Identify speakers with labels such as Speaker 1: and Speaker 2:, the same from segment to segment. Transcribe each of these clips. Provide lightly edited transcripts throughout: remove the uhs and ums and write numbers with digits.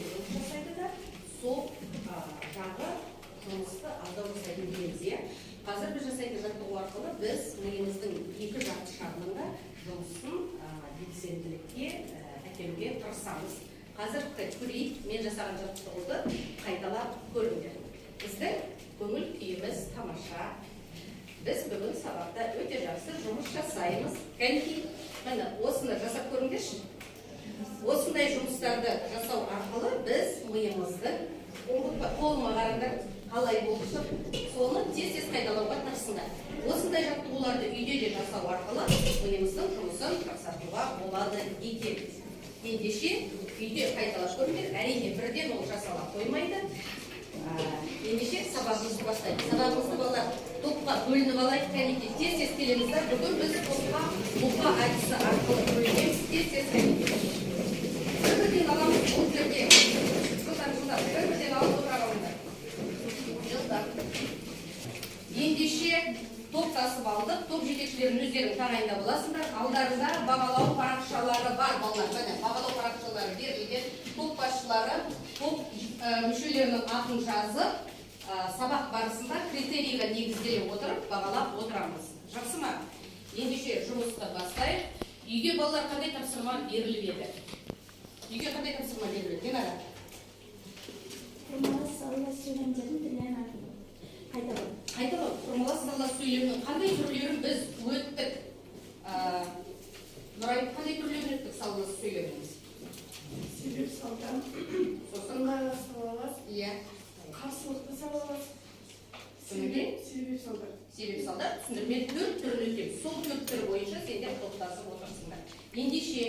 Speaker 1: жұмыс жасайды да, сол жағы жұмысты алдау жасайтын кезде, қазір біз жасайтын жаттығу арқылы біз миымыздың екі жақты жағының да жұмысын белсенділікке әкелуге тырысамыз. Қазір көрейік, мен жасаған жаттығуды қайталап көріңдер. Біздің көңіл күйіміз тамаша. Біз бүгін сабақта өте жақсы жұмыс жасаймыз. Кәнекей, міне осыны жасап көріңдерші. Осындай жұмыстарды жасау арқылы біз миымыздың қолыма қараңдар қалай болса, соны тез қайталауға тырысыңдар. Осындай жаттығуларды үйде де жасау арқылы миымыздың жұмысын жақсартуға болады екен. Ендеше үйде қайталап көріңдер, әрине бірден ол жасала қоймайды. Ендеше сабағымызды бастайды. Сабағымызды балалар топқа бөлініп алайық, кәнекей тез келеміздер. Бүгін біз топқа мұқа әдісі арқылы бөлінеміз. Тез кәнекей. Бір-бірден аламыз бұл жерде. Бір-бірден алып отырамыздар. Ендеше топ тасып алдық. Топ жетекшілерін өздерің тағайындап аласыңдар. Алдарында бағалау парақшалары бар балалар. Міне бағалау парақшалары берілген. Топ басшылары топ мүшелерінің атын жазып, сабақ барысында критерийға негізделе отырып бағалап отырамыз. Жақсы ма? Ендеше жұмысты бастайық. Үйге балалар қандай тапсырма беріліп еді? Үйге қандай тапсырма беріліп еді? Динара?
Speaker 2: Құрмалас салалас сөйлемдерін тілен қайталау.
Speaker 1: Қайталау. Құрмалас салалас сөйлемнің қандай түрлерін біз өттік? Нұрай, қандай түрлерін өттік салалас сөйлеміміз?
Speaker 3: Себеп салдар, ыңғайлас салалас, қарсылықты салалас, себеп салдар.
Speaker 1: Себеп салдар, түсіндірмен төрт түрін өтеміз. Сол төрт түрі бойынша сендер топтасып отырсыңдар. Ендеше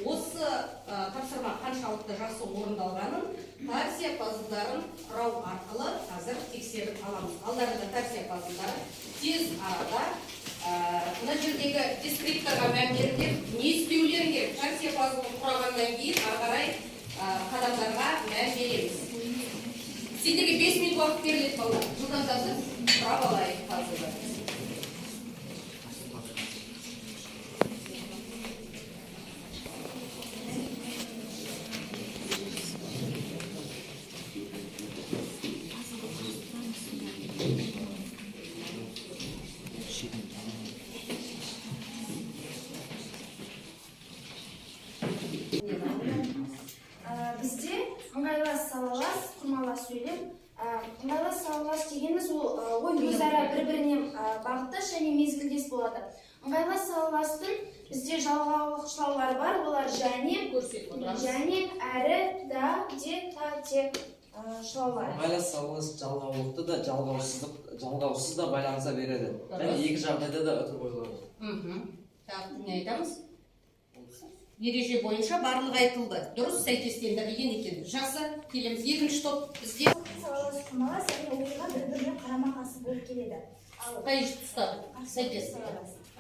Speaker 1: осы тапсырма қаншалықты жақсы орындалғанын тарсия пазылдарын құрау арқылы қазір тексеріп аламыз. Алдарында тарсия пазылдары тез арада мына жердегі дескрипторға мән беріңдер, не істеулерің керек? Тарсия пазылын құрағаннан кейін ары қарай қадамдарға мән береміз. Сендерге 5 минут уақыт беріледі балалар. Жылдамдатып құрап алайық пазылды.
Speaker 2: Бізде ыңғайлас салалас, құрмалас сөйлем. Ыңғайлас салалас дегеніміз ол ой өзара бір-біріне бағыттас және мезгілдес болады. Ыңғайлас салаластың бізде жалғаулықшылаулары бар, олар және, әрі, да, де, та, те шылаулары.
Speaker 4: Ыңғайлас салалас жалғаулықты да жалғаусыз да байланыса береді. Және екі жағдайда да өтір қойылады.
Speaker 1: Так, не айтамыз? Ереже бойынша барлығы айтылды. Дұрыс сәйкестендірілген екен. Жақсы, келеміз. Екінші топ бізде
Speaker 2: Салалас құрмалас және оқиға бір-біріне қарама-қарсы болып келеді.
Speaker 1: қай тұстар? Сәйкес.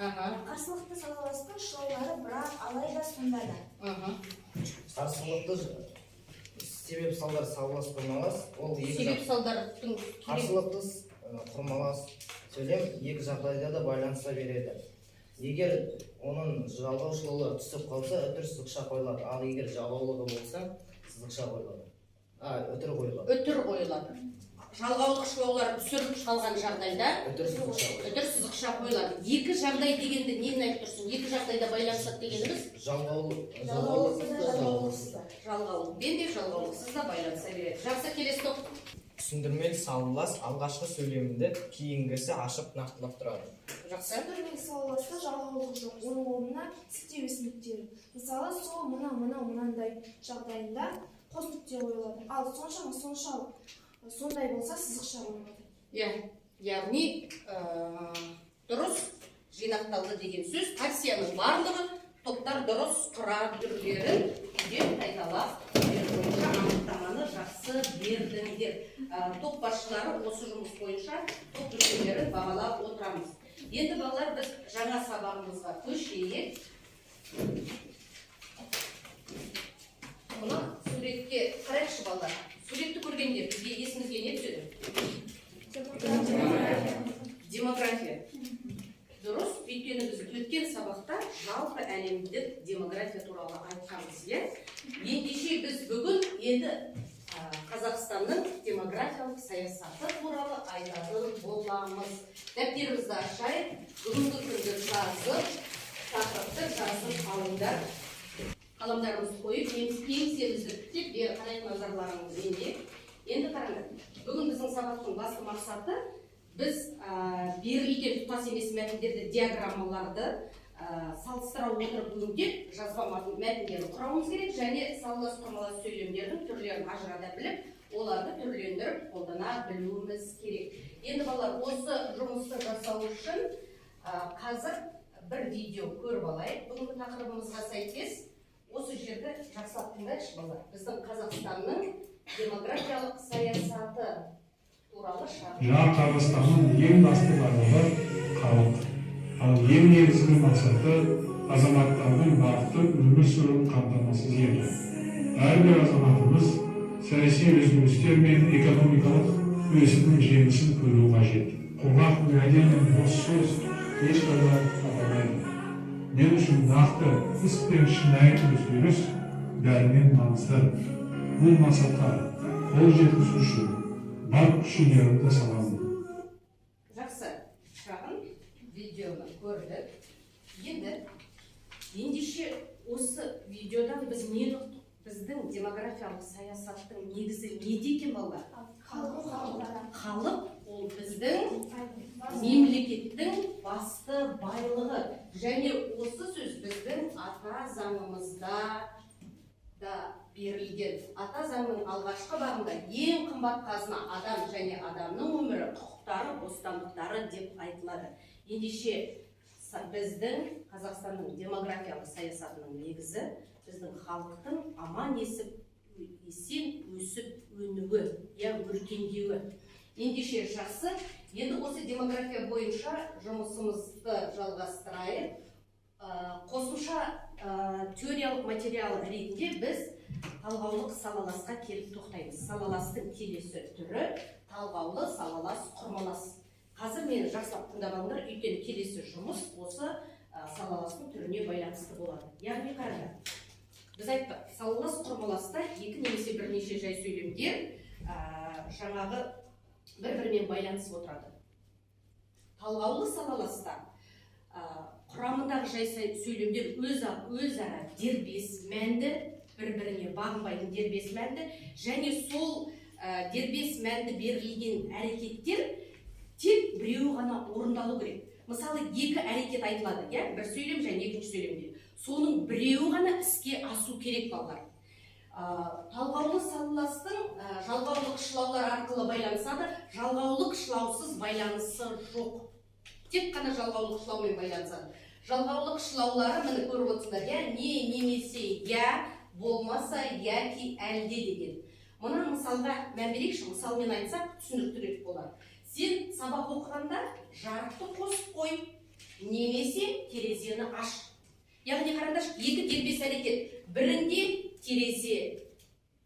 Speaker 2: Қарсылықты салаластың шылаулары бірақ алайда сонда да.
Speaker 5: Қарсылықты себеп салдар салалас құрмалас, ол
Speaker 1: себеп салдардың
Speaker 5: қарсылықты құрмалас сөйлем екі жағдайда да байланыса береді. Егер оның жалғаушылығы түсіп қалса, үтір сызықша қойылады. Ал егер жалғаулығы болса, сызықша қойылады. Үтір қойылады.
Speaker 1: үтір қойылады. Жалғаулық шылаулар түсіріп қалған жағдайда
Speaker 5: Үтір
Speaker 1: сызықша қойылады. Екі жағдай дегенде нені айтып тұрсың? Екі жағдайда байланысады дегеніміз? Жалғаулықпен де жалғаулықсыз да байланыса береді. Жақсы, келесі топ.
Speaker 5: түсіндірмелі салалас алғашқы сөйлемді кейінгісі ашып нақтылап тұрады.
Speaker 1: Жақсы.
Speaker 3: Түсіндірмелі салаласта жалғаулық жоқ, оның орнына тіктеу нүктелер. Мысалы, сол мынандай жағдайында қос нүкте қойылады. Ал сондай болса сызықша қойылады.
Speaker 1: Яғни дұрыс жинақталды деген сөз. Тарсияның барлығы топтар дұрыс құра түрлерін үйден қайталап бойынша анықтаманы жақсы бердіңдер. Топ басшылары осы жұмыс бойынша топ мүшелерін бағалап отырамыз. Енді балалар біз жаңа сабағымызға көшейік. Мұны суретке қарайықшы балалар. Суретті көргенде бізге есімізге не түседі? Демография. Дұрыс, өйткені біз өткен сабақта жалпы әлемдік демография туралы айтқанбыз. Ендеше біз бүгін енді Қазақстанның демографиялық саясаты туралы айтатын боламыз. Дәптерімізді ашайық, бүгінгі күнді жазып, тақырыпты жазып алыңдар. Қаламдарымызды қойып, еңсемізді тіктеп, бері қарай назарларыңыз менде. Енді қараңдар, бүгін біздің сабақтың басты мақсаты біз берілген тұтас емес мәтіндерді, диаграммаларды салыстыра отырып өңдеп жазба мәтіндерін құрауымыз керек және салалас құрмалас сөйлемдердің түрлерін ажырата біліп, оларды түрлендіріп қолдана білуіміз керек. Енді балалар, осы жұмысты жасау үшін қазір бір видео көріп алайық. Бүгінгі тақырыбымызға сәйкес осы жерді жақсылап тыңдайықшы балалар. Біздің Қазақстанның демографиялық саясаты туралы
Speaker 6: жаңа Қазақстанның ең басты байлығы халық. Ал ең негізгі мақсаты азаматтардың бақытты өмір сүруін қамтамасыз ету. Әрбір азаматымыз саяси өзгерістер мен экономикалық өсімнің жемісін көруі қажет. Құрғақ уәде мен бос сөз ешқашан аталмайды. Мен үшін нақты іс пен шынайы өзгеріс бәрінен маңызды. Бұл мақсатқа қол жеткізу үшін бар күш-жігерімді саламын.
Speaker 1: Жақсы, шағын видеоны көрдік. Ендеше осы видеодан біз нені ұқтық? Біздің демографиялық саясаттың негізі неде екен балалар? Халық ол біздің мемлекеттің басты байлығы. Және осы сөз біздің ата заңымызда да берілген. Ата заңның алғашқы бабында ең қымбат қазына адам және адамның өмірі, құқықтары, бостандықтары деп айтылады. Ендеше біздің Қазақстанның демографиялық саясатының негізі біздің халықтың аман есен өсіп өнуі, өркендеуі. Ендеше жақсы, енді осы демография бойынша жұмысымызды жалғастырайық. Қосымша теориялық материал ретінде біз талғаулық салаласқа келіп тоқтаймыз. Салаластың келесі түрі талғаулы, салалас, құрмалас. Қазір мені жақсылап тыңдап алыңдар, өйткені келесі жұмыс осы салаластың түріне байланысты болады. Яғни қараңдар, біз айттық, салалас құрмаласта екі немесе бірнеше жай сөйлемдер жаңағы бір-бірімен байланысып отырады. Талғаулы салаласта құрамындағы жай сөйлемдер өзара дербес мәнді, бір-біріне бағынбайтын дербес мәнді, және сол дербес мәнді берілген әрекеттер тек біреуі ғана орындалу керек. Мысалы, екі әрекет айтылады, бір сөйлем және екінші сөйлемде. Соның біреуі ғана іске асу керек балалар. Талғаулы салаластың жалғаулы қышлаулар арқылы байланысады, жалғаулы қышлаусыз байланысы жоқ. Тек қана жалғаулы қышлаумен байланысады. Жалғаулы қышлаулары міне көріп отырсыздар, не, немесе, болмаса, яки, әлде деген. Мұна мысалға мән берейікші, мысалмен айтсақ түсініктірек болады. Сен сабақ оқығанда жарықты қосып қой, немесе терезені аш. Яғни қараңдар, екі дербес әрекет. Бірінде терезе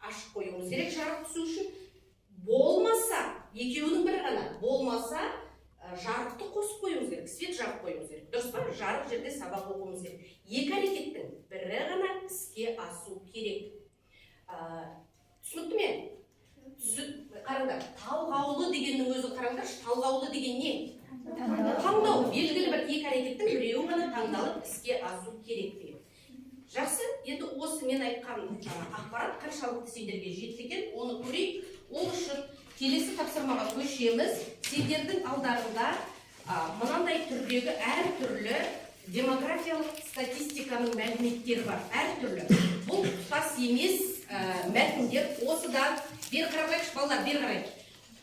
Speaker 1: ашып қоюымыз керек жарық түсу үшін. Болмаса, екеуінің бірі ғана, болмаса жарықты қосып қоюымыз керек, свет жағып қоюымыз керек. Дұрыс па? Жарық жерде сабақ оқуымыз керек. Екі әрекеттің бірі ғана іске асу керек. Түсінікті ме? Қараңдар, талғаулы дегеннің өзі қараңдар, талғаулы деген не? Таңдау, белгілі бір екі әрекеттің біреуі ғана таңдалып іске асу керек деген. Жақсы, енді осы мен айтқан ақпарат қаншалықты сендерге жетті екен, оны көрейік. Ол үшін келесі тапсырмаға көшеміз. Сендердің алдарында мынандай түрдегі әртүрлі демографиялық статистиканың мәліметтері бар. Әртүрлі. Бұл тұтас емес мәтіндер. Осыдан бері қарайықшы балалар, бері қарайық.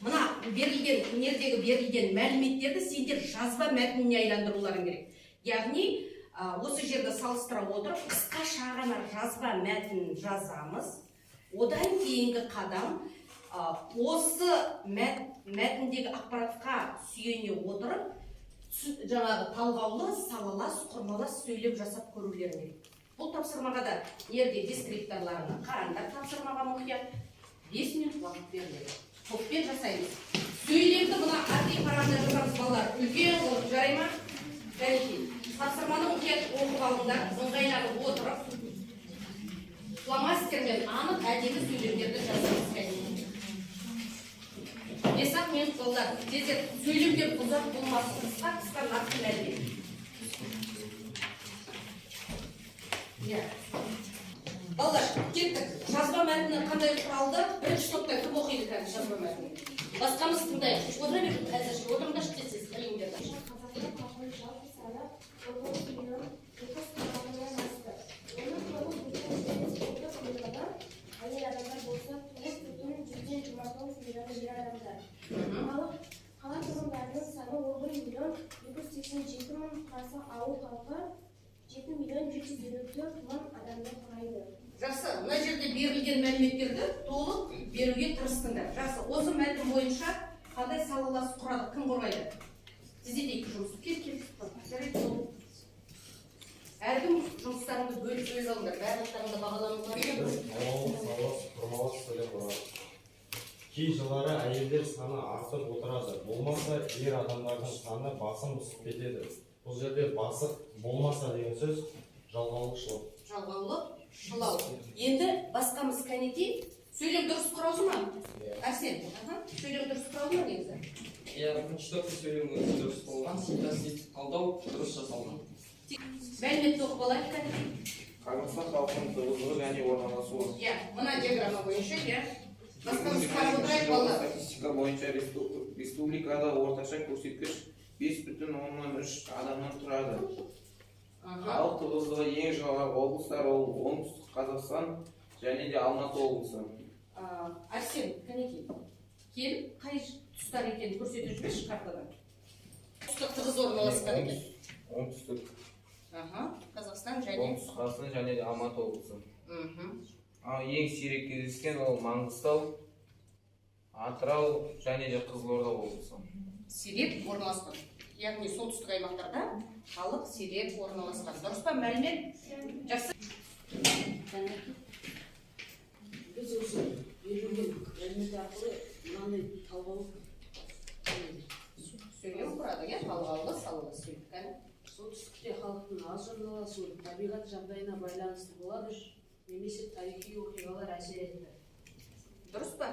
Speaker 1: Мына берілген мәліметтерді сендер жазба мәтініне айландыруларың керек. Яғни осы жерді салыстыра отырып, қысқаша ғана жазба мәтінін жазамыз. Одан кейінгі қадам осы мәтіндегі ақпаратқа сүйене отырып, жаңағы талғаулы, салалас, құрмалас сөйлем жасап көрулерің керек. Бұл тапсырмаға да ерде дескрипторларына қараңдар, тапсырмаға мұқият 5 минут уақыт беріледі. Топпен жасаймыз. Сөйлемді мына артық парағында жазамыз балалар. Үлкен болып жарай ма? Жарайды. Тапсырманы мұқият оқып алыңдар, ыңғайланып отырып, фломастермен анық әдемі сөйлемдерді тезірек сөйлемдер ұзақ болмасын, қысқа нақты мәлімет. Балалар, кеттік. Жазба мәтіні қандай құралды? Бірінші топта кім оқиды қазір жазба мәтіні? Басқамыз тыңдайық. Отыра беріңіз әзірше. Отырыңдар істесіз, ілімдерді.
Speaker 2: Қазақстан халқының жалпы саны 9.900.000-ден асты. Оның 9.900.000-дан әйел адамдар болса 9.129 миллионы ер адамдар. Қала тұрғындарының саны 11.287.000 құраса, ауыл халқы 7.754.000 адамды құрайды.
Speaker 1: Жақсы, мына жерде берілген мәліметтерді толық беруге тырыстыңдар. Жақсы, осы мәтін бойынша қандай салалас құрады, кім қорғайды? Тездетейік жұмыс. Кел. Жарайды, ол. Әркім жұмыстарыңды бөліп алыңдар. Барлықтарыңды бағаланыңдар.
Speaker 7: Құрмалас сөйлем болады. Кей жылдары әйелдер саны артып отырады. Болмаса, ер адамдардың саны басым түсіп кетеді. Бұл жерде басып болмаса деген сөз жалғаулықшылық.
Speaker 1: Жалғаулықшылау. Енді басқамыз кәнеки сөйлем дұрыс құралды ма? Әрсен, сөйлем дұрыс құралды ма негізі?
Speaker 4: Иә, бірінші топта сөйлем дұрыс болған, синтаксис талдау дұрыс жасалған.
Speaker 1: Мәліметті оқып алайық кәнеки.
Speaker 8: Қазақстан халқының тығыздығы және орналасуы.
Speaker 1: Иә, мына диаграмма бойынша, иә. Басқамыз қарап отырайық балалар.
Speaker 8: Статистика бойынша республикада орташа көрсеткіш 5,3 адамнан тұрады. Халық тығыздығы ең жоғары облыстар ол оңтүстік Қазақстан және де Алматы облысы.
Speaker 1: Арсен, кәнеки, келіп қай тұстар екенін көрсетіп жүрмеші картадан. Оңтүстік тығыз орналасқан екен.
Speaker 8: Оңтүстік
Speaker 1: Қазақстан және
Speaker 8: Оңтүстік Қазақстан және де Алматы облысы. Ал ең сирек кездескен ол Маңғыстау, Атырау және де Қызылорда облысы.
Speaker 1: Сирек орналасқан. Яғни солтүстік аймақтарда халық сирек орналасқан. Дұрыс па мәлімет? Жақсы.
Speaker 9: Біз осы берілген мәлімет арқылы мынандай талғау
Speaker 1: сөйлем құрады, иә? Талғаулы, салалы сөйлем.
Speaker 9: солтүстікте халықтың аз орналасуы табиғат жағдайына байланысты болады, немесе тарихи оқиғалар әсер етті.
Speaker 1: Дұрыс па?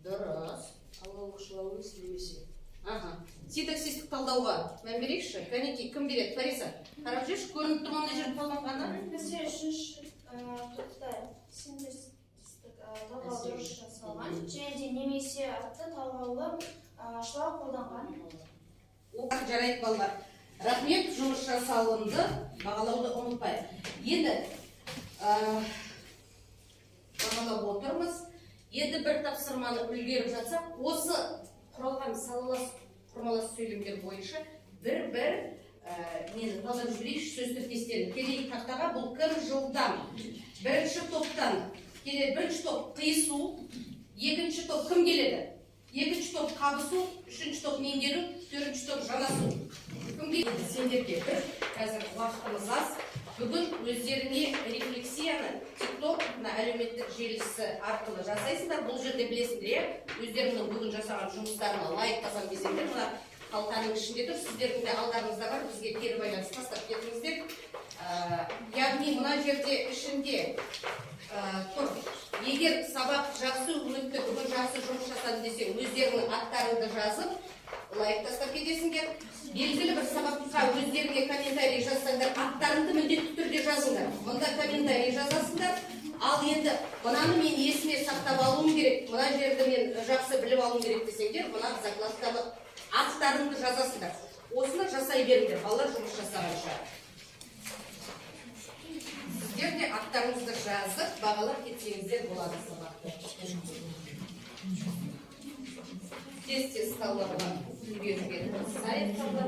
Speaker 1: Дұрыс.
Speaker 9: Талғаулықшылауымыз немесе.
Speaker 1: Синтаксистік талдауға мән берейікші. Кәнеки, кім береді? Фариса, қарап жүрші, көрініп тұрғандай жерін талданғаны?
Speaker 2: Бізде үшінші топта синтаксистік талдау дұрыс жасалған, және де немесе атты талғаулы шылау қолданған.
Speaker 1: Жарайды балалар. Рахмет, жұмыс жасалынды, бағалауды ұмытпайық. Енді бағалап отырмыз. Енді бір тапсырманы үлгеріп жатсақ, осы құралған салалас құрмалас сөйлемдер бойынша бір-бір талдап жіберейікші сөз тіркестерін. Келейік тақтаға, бұл кім жылдан. Бірінші топтан келеді, бірінші топ қиысу, екінші топ кім келеді? Екінші топ қабысу, үшінші топ меңгеру, төртінші топ жанасу. Кім келеді? Сендерге бір, қазір уақытымыз аз. Бүгін өздеріне рефлексияны TikTok әлеуметтік желісі арқылы жасайсыңдар. Бұл жерде білесіңдер, өздерінің бүгін жасаған жұмыстарына лайк басам десеңдер, мына қалтаның ішінде тұр, сіздердің де алдарыңызда бар, бізге кері байланыс тастап кетіңіздер. Яғни мына жерде ішінде тұр. Егер сабақ жақсы өтті, бүгін жақсы жұмыс жасады десең, өздерінің аттарыңды жазып, лайк тастап кетесіңдер. Белгілі бір сабаққа өздеріңе комментарий жазсаңдар, аттарыңды міндетті түрде жазыңдар. Мұнда комментарий жазасыңдар. Ал енді мынаны мен есіме сақтап алуым керек, мына жерді мен жақсы біліп алуым керек десеңдер, мына закладканы аттарыңды жазасыңдар. Осыны жасай беріңдер, балалар жұмыс жасағанша. Сіздер де аттарыңызды жазып, бағалап кетсеңіздер болады сабақты. Тез-тез талдауға үлгеруге сайып талдап.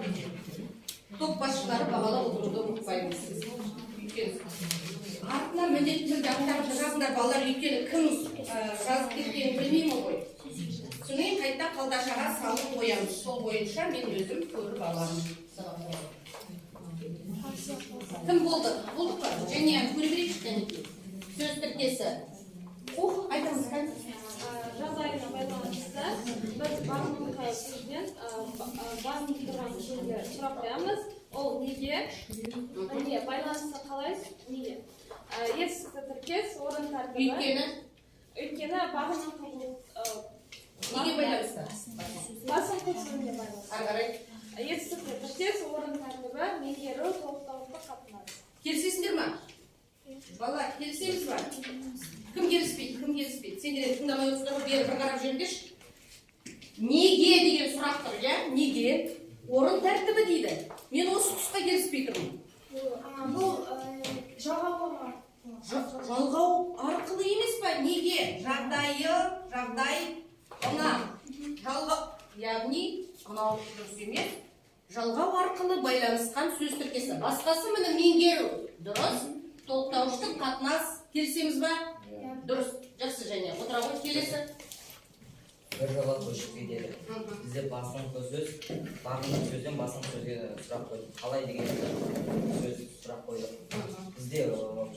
Speaker 1: Топ басшылары бағалап отыруды ұмытпаймыз. Артына міндетті түрде аттарыңды жазыңдар балалар, өйткені кім жазып кеткенін білмеймін ғой. Содан қайта қалташаға салып қоямыз. Сол бойынша мен өзім көріп аламын. Кім болды? Болдық па? Және көрберейікші кәнеки. Сөз тіркесі. Айтамыз кәнеки.
Speaker 3: Жағдайына байланысты біз бағыныңқы сөзден бағынып тұрған сөзді сұрап қоямыз. Ол неге? Байланысты қалай? Неге? Есікті тіркес, орын тәртібі.
Speaker 1: Өйткені
Speaker 3: бағыныңқы
Speaker 1: Неге байланысты?
Speaker 3: басыңқы сөзіне байланысты.
Speaker 1: Ары қарай.
Speaker 3: Етістікте тіркес, орын тәртібі, меңгеру, толықтауықты қатынас.
Speaker 1: Келісесіңдер ма? Бала, келісеміз ба? Кім келіспейді? Кім келіспейді? Сендер тыңдамай отырсыңдар, бері бір қарап жүріңдерші. Неге деген сұрақ тұр, иә? Неге? Орын тәртібі дейді. Мен осы тұсқа келіспей тұрмын.
Speaker 3: Бұл жалғауға.
Speaker 1: Жалғау арқылы емес па? Неге? Жағдай, жалғау, яғни, анау дұрыс емес. Жалғау арқылы байланысқан сөз тіркесі. Басқасы міне меңгеру. Дұрыс. Толықтауыштық қатынас. Келісеміз ба? Дұрыс. Жақсы және. Отыра ғой, келесі.
Speaker 5: бір жола көшіп кетеді. Бізде басыңқы сөз, бағыңқы сөзден басыңқы сөзге сұрақ қойдық. Қалай деген сөз сұрақ қойдық. Бізде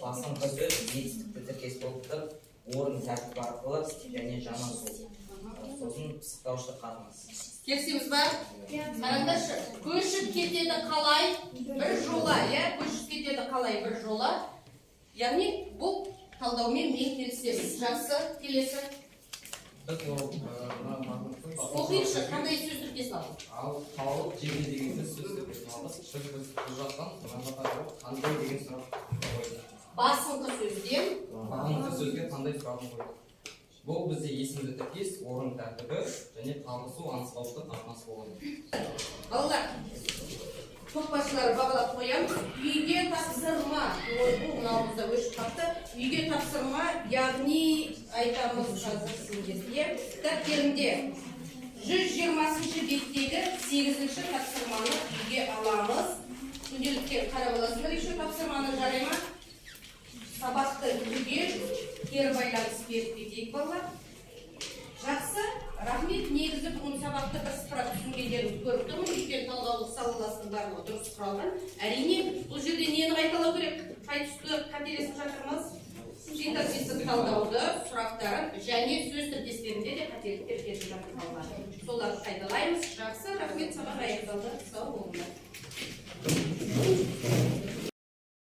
Speaker 5: басыңқы сөз етістікті тіркес болып тұр, орын тәртібі арқылы және жаман сөз. Сосын пысықтауыштық қатынас.
Speaker 1: Келісеміз ба? Қараңдаршы. Көшіп кетеді қалай? Bir жола, иә? Көшіп кетеді қалай? Bir жола. Яғни бұл талдаумен мен келісемін. Жақсы, келесі. Оқиықшы, қандай сөз тіркесін алдық?
Speaker 4: Ал қалып жеге деген сөз тіркесін алдық. Біз бұл жақтан қандай деген сұрақ қойдық.
Speaker 1: Басыңқы сөзден
Speaker 4: Бағыңқы сөзге қандай сұрағын қойдық. Бұл бізде есімді тіркес, орын тәртібі және табысу анықтауыштық қатынас болады.
Speaker 1: Балалар, топ-басшылары бағалап қоямыз. Үйге тапсырма. Бұл мынауымызда өшіп қапты. Үйге тапсырма, яғни айтамыз қазір сіздерге. Кітаптерімде 120-ші беттегі 8-ші тапсырманы үйге аламыз. Күнделікке қарап аласыңдар, еще тапсырманы жарай ма? Сабақты үйге кері байланыс беріп кетейік, балалар. Жақсы, рахмет. Негізі бүгін сабақты бірсыпыра түсінгендеріңізді көріп тұрмын. Өйткені талдаулық салаластың барлығы дұрыс құралған. Әрине, бұл жерде нені қайталау керек? Қай тұсты қателесіп жатырмыз? Синтаксистік талдауды, сұрақтарын және сөз тіркестерінде де қателіктер кетіп жатыр қалған. Соларды қайталаймыз. Жақсы, рахмет. Сабақ аяқталды. Сау болыңдар.